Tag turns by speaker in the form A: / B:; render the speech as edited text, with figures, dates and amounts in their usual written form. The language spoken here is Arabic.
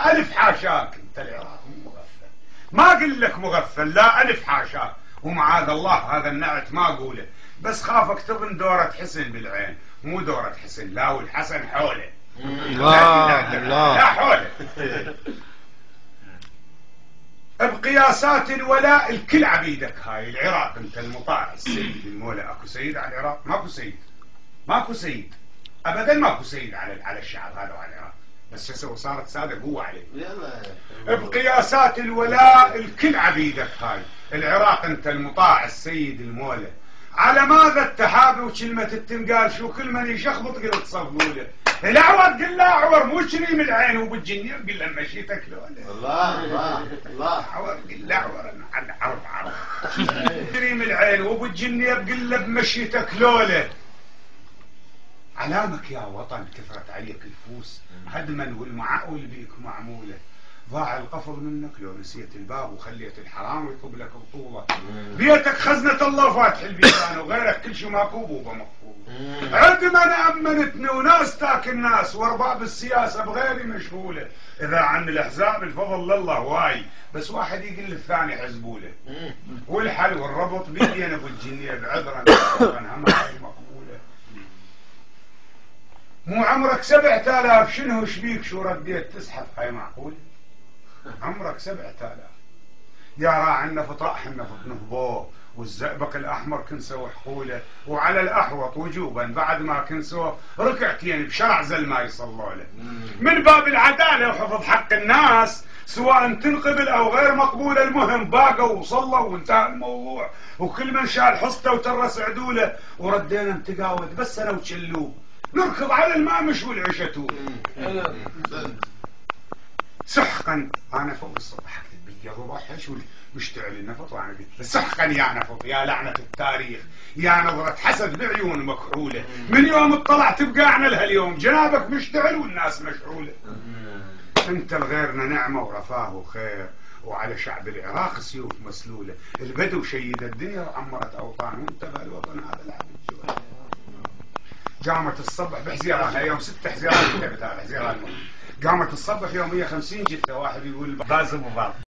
A: لا ألف حاشاك، أنت العراق مو مغفل، ما أقول لك مغفل، لا ألف حاشاك، ومعاذ الله هذا النعت ما أقوله، بس خافك تظن دورة حسن بالعين، مو دورة حسن، لا والحسن حوله.
B: الله الله
A: لا حوله. بقياسات الولاء الكل عبيدك، هاي العراق انت المطاع السيد المولى. اكو سيد على العراق؟ ماكو سيد، ماكو سيد ابدا، ماكو سيد على الشعب هذا وعلى العراق، بس شو صارت ساده قوه عليه. بقياسات الولاء الكل عبيدك، هاي العراق انت المطاع السيد المولى. على ماذا التحابي وكلمة التنقال؟ شو كل من يشخبط قلت صفقوله. الأعور قل له أعور، مو شريم العين وبالجنية قل له مشيتك لوله.
C: الله الله الله.
A: أعور قل له أعور على عرض عرض. شريم العين وبالجنية قل له بمشيتك لوله. علامك يا وطن كثرت عليك الفوس هدما والمعقول بيك معموله. ضاع القفل منك لو نسيت الباب وخليت الحرام يطب لك بطوله. بيتك خزنة الله فاتح البيبان وغيرك كل شيء ماكوب وبمقفول. عندما أمنتني وناس تاكل ناس وارباب السياسة بغيري مشغولة. إذا عن الأحزاب الفضل لله واي، بس واحد يقول للثاني حزبوله. والحل والربط بيدي أنا بالجنية بعذرا هم مقبولة. مو عمرك 7000 شنو شبيك شو رديت تزحف؟ هاي معقول؟ عمرك 7000 يا راعي النفط راح النفط نهبوه، والزئبق الأحمر كنسوا حقوله، وعلى الأحوط وجوبا بعد ما كنسوا ركعتين بشرع زل ما يصلوا له. من باب العدالة وحفظ حق الناس سواء تنقبل أو غير مقبولة، المهم باقوا وصلوا وانتهى الموضوع، وكل من شال حصته وترس عدوله، وردينا نتقاود بس أنا وشلوب نركض على الماء مش والعشتوب. سحقا انا فوق السطح اكتب بيض وضحش ومشتعل النفط وانا قلت سحقا يا نفط يا لعنه التاريخ يا نظره حسد بعيون مكحوله. من يوم اطلعت بقاعنا لهاليوم جنابك مشتعل والناس مشعوله. انت لغيرنا نعمه ورفاه وخير، وعلى شعب العراق سيوف مسلوله. البدو شيد الدنيا وعمرت اوطان، وانت بهالوطن هذا العبد جوا. قامت الصبح بحزيرانها يوم 6 حزيران كتبت هذا حزيران. قامت الصبح يوم 150 جثه، واحد يقول بازم وباطل.